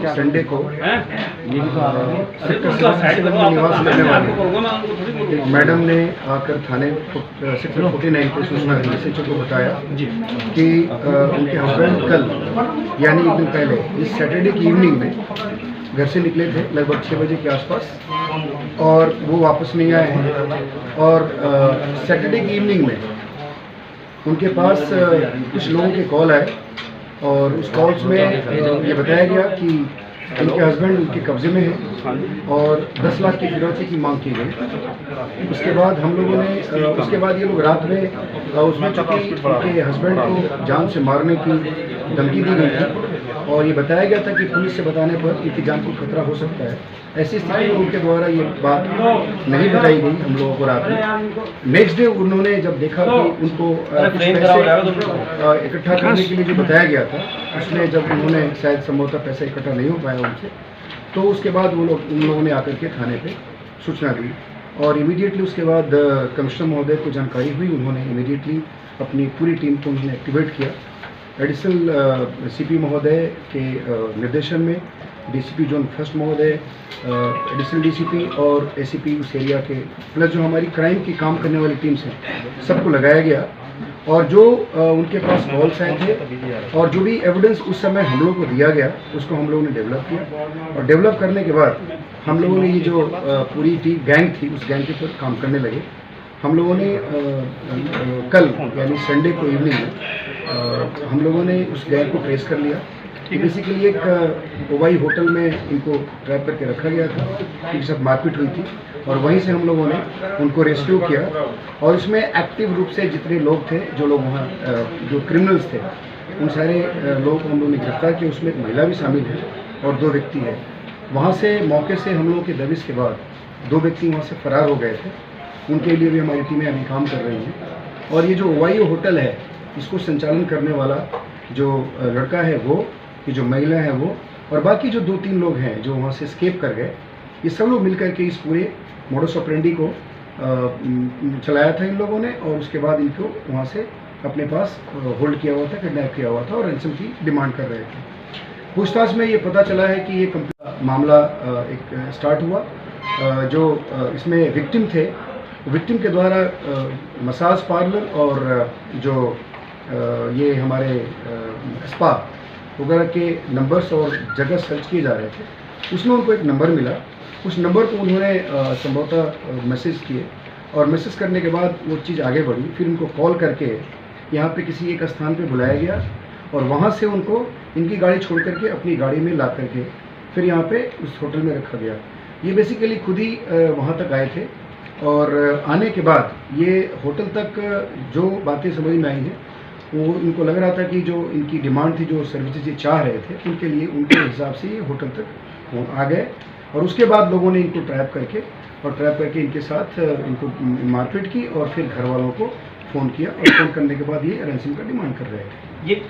Sunday को sector 77 में निवास करने वाले मैडम ने आकर थाने सेक्टर 49 को सूचना दी, एसएचओ को बताया कि उनके हस्बैंड कल यानी एक दिन पहले इस सैटरडे की इवनिंग में घर से निकले थे लगभग 6 बजे के आसपास और वो वापस नहीं आए हैं। और सैटरडे की इवनिंग में उनके पास कुछ लोगों के कॉल आए और उस कॉल्स में ये बताया गया कि उनके हस्बैंड उनके कब्जे में हैं और 10 लाख की फिरौती की मांग की गई। उसके बाद हम लोगों ने उसके बाद ये लोग रात में उसमें चूँकि उनके हस्बैंड को जान से मारने की धमकी दी गई थी और ये बताया गया था कि पुलिस से बताने पर इनकी जान को खतरा हो सकता है। ऐसी स्थिति में उनके द्वारा ये बात नहीं बताई गई हम लोगों को रात में। नेक्स्ट डे उन्होंने जब देखा कि उनको कुछ पैसे इकट्ठा करने के लिए जो बताया गया था उसमें जब उन्होंने शायद संभवतः पैसा इकट्ठा नहीं हो पाया उनसे, तो उसके बाद उन लोगों ने आकर के थाने पे सूचना दी और इमीडिएटली उसके बाद कमिश्नर महोदय को जानकारी हुई। उन्होंने इमीडिएटली अपनी पूरी टीम को उन्होंने एक्टिवेट किया। एडिशनल सीपी महोदय के निर्देशन में डीसीपी जोन फर्स्ट महोदय, एडिशनल डीसीपी और एसीपी उस एरिया के प्लस जो हमारी क्राइम की काम करने वाली टीम्स हैं सबको लगाया गया और जो उनके पास कॉल्स आए थे और जो भी एविडेंस उस समय हम लोग को दिया गया उसको हम लोगों ने डेवलप किया और डेवलप करने के बाद हम लोगों ने ये जो पूरी गैंग थी उस गैंग के ऊपर काम करने लगे। हम लोगों ने कल यानी संडे को इवनिंग में हम लोगों ने उस गैंग को ट्रेस कर लिया। बेसिकली एक ओवाई होटल में इनको ट्रैप करके रखा गया था, इनके साथ मारपीट हुई थी और वहीं से हम लोगों ने उनको रेस्क्यू किया और इसमें एक्टिव रूप से जितने लोग थे जो लोग वहाँ जो क्रिमिनल्स थे उन सारे लोगों को हम लोगों ने गिरफ्तार किया। उसमें एक महिला भी शामिल है और 2 व्यक्ति है। वहाँ से मौके से हम लोगों के दबिश के बाद 2 व्यक्ति वहाँ से फरार हो गए थे। उनके लिए भी हमारी टीमें अभी काम कर रही हैं और ये जो ओवाई होटल है इसको संचालन करने वाला जो लड़का है वो, ये जो महिला है वो और बाकी जो 2-3 लोग हैं जो वहाँ से एस्केप कर गए, ये सब लोग मिलकर के इस पूरे मोडस ऑपरेंडी को चलाया था इन लोगों ने और उसके बाद इनको वहाँ से अपने पास होल्ड किया हुआ था, किडनैप किया हुआ था और रैंसम की डिमांड कर रहे थे। पूछताछ में ये पता चला है कि ये मामला एक स्टार्ट हुआ। जो इसमें विक्टिम थे, विक्टिम के द्वारा मसाज पार्लर और जो ये हमारे स्पा वगैरह के नंबर्स और जगह सर्च किए जा रहे थे। उसमें उनको एक नंबर मिला, उस नंबर को उन्होंने संभवतः मैसेज किए और मैसेज करने के बाद वो चीज़ आगे बढ़ी। फिर उनको कॉल करके यहाँ पे किसी एक स्थान पे बुलाया गया और वहाँ से उनको इनकी गाड़ी छोड़ करके अपनी गाड़ी में ला करके फिर यहाँ पे उस होटल में रखा गया। ये बेसिकली खुद ही वहाँ तक आए थे और आने के बाद ये होटल तक जो बातें समझ में आई हैं वो इनको लग रहा था कि जो इनकी डिमांड थी, जो सर्विसेज ये चाह रहे थे उनके लिए उनके हिसाब से ये होटल तक आ गए और उसके बाद लोगों ने इनको ट्रैप करके इनके साथ इनको मारपीट की और फिर घर वालों को फ़ोन किया और फ़ोन करने के बाद ये रैंसम का डिमांड कर रहे थे। ये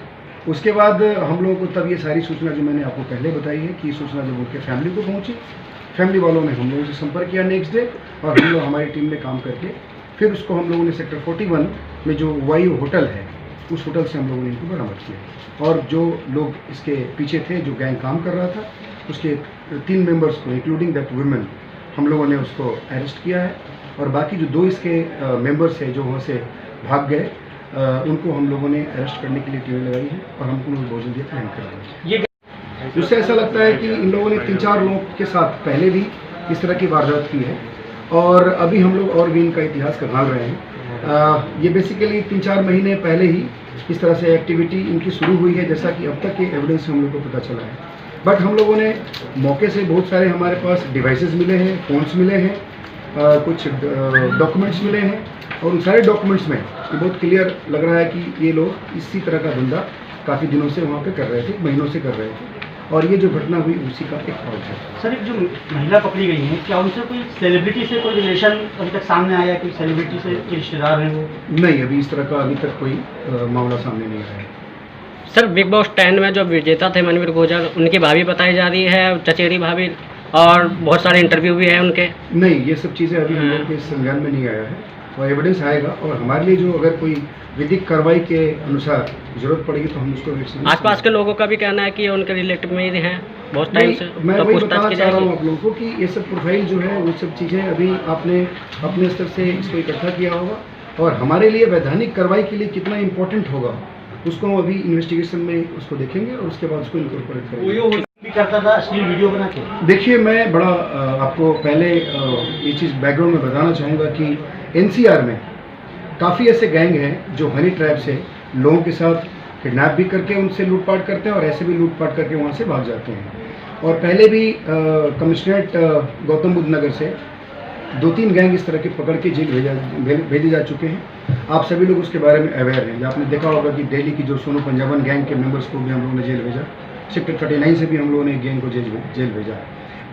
उसके बाद हम लोगों को तब ये सारी सूचना जो मैंने आपको पहले बताई है कि सूचना जब उनके फैमिली को पहुँची, फैमिली वालों ने हम लोगों से संपर्क किया नेक्स्ट डे और हम लोग हमारी टीम में काम करके फिर उसको हम लोगों ने सेक्टर 41 में जो वायु होटल है उस होटल से हम लोगों ने इनको बरामद किया और जो लोग इसके पीछे थे, जो गैंग काम कर रहा था, उसके 3 मेंबर्स को इंक्लूडिंग दैट वुमेन हम लोगों ने उसको अरेस्ट किया है और बाकी जो 2 इसके मेंबर्स हैं जो वहाँ से भाग गए उनको हम लोगों ने अरेस्ट करने के लिए टीमें लगाई है और हमको लोग बहुत जल्दी प्लान कर रहे हैं। उससे ऐसा लगता है कि इन लोगों ने 3-4 लोगों के साथ पहले भी इस तरह की वारदात की है और अभी हम लोग और भी इनका इतिहास खंगाल रहे हैं। ये बेसिकली 3-4 महीने पहले ही इस तरह से एक्टिविटी इनकी शुरू हुई है, जैसा कि अब तक के एविडेंस से हम लोग को पता चला है। बट हम लोगों ने मौके से बहुत सारे हमारे पास डिवाइसेस मिले हैं, फ़ोन्स मिले हैं, कुछ डॉक्यूमेंट्स मिले हैं और उन सारे डॉक्यूमेंट्स में ये बहुत क्लियर लग रहा है कि ये लोग इसी तरह का धंधा काफ़ी दिनों से वहाँ पे कर रहे थे, महीनों से कर रहे थे और ये जो घटना हुई उसी का एक फॉल्ट है। सर, एक जो महिला पकड़ी गई है, क्या उनसे कोई सेलिब्रिटी से कोई रिलेशन अभी तक सामने आया, कोई सेलिब्रिटी से रिश्तेदार हैं वो? नहीं, अभी इस तरह का अभी तक कोई मामला सामने नहीं आया है। सर, बिग बॉस 10 में जो विजेता थे मनवीर गुर्जर, उनकी भाभी बताई जा रही है, चचेरी भाभी, और बहुत सारे इंटरव्यू भी है उनके। नहीं, ये सब चीज़ें अभी हम लोग के संज्ञान में नहीं आया है एविडेंस आएगा और हमारे लिए जो अगर कोई विधिक कार्रवाई के अनुसार जरूरत पड़ेगी तो हम उसको एक्शन आसपास के लोगों का भी कहना है कि ये उनके रिलेटिव में ही हैं बहुत टाइम से, मैं तो वही पूछताछ बताना की चाह रहा हूँ जाएगी। आप लोगों को कि ये सब प्रोफाइल जो है वो सब चीज़ें अभी आपने अपने स्तर से इसको इकट्ठा किया होगा और हमारे लिए वैधानिक कार्रवाई के लिए कितना इम्पोर्टेंट होगा उसको हम अभी इन्वेस्टिगेशन में उसको देखेंगे और उसके बाद उसको इनकॉर्पोरेट करेंगे। भी करता था अश्लील वीडियो बना के। देखिए मैं बड़ा आपको पहले ये चीज़ बैकग्राउंड में बताना चाहूँगा कि एनसीआर में काफ़ी ऐसे गैंग हैं जो हनी ट्रैप से लोगों के साथ किडनैप भी करके उनसे लूटपाट करते हैं और ऐसे भी लूटपाट करके वहाँ से भाग जाते हैं। और पहले भी कमिश्नरेट गौतम बुद्ध नगर से 2-3 गैंग इस तरह के पकड़ के जेल भेजे जा चुके हैं। आप सभी लोग उसके बारे में अवेयर हैं। आपने देखा होगा कि दिल्ली की जो सोनू पंजाबन गैंग के मेंबर्स को भी हम लोगों ने जेल भेजा, सेक्टर 39 से भी हम लोगों ने एक गैंग को जेल भेजा।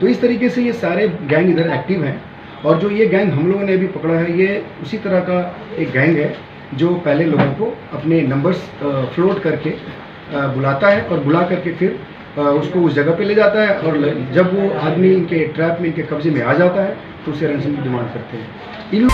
तो इस तरीके से ये सारे गैंग इधर एक्टिव हैं और जो ये गैंग हम लोगों ने अभी पकड़ा है ये उसी तरह का एक गैंग है जो पहले लोगों को अपने नंबर्स फ्लोट करके बुलाता है और बुला करके फिर उसको उस जगह पे ले जाता है और जब वो आदमी इनके ट्रैप में इनके कब्जे में आ जाता है तो उसे रैंसम की डिमांड करते हैं। इन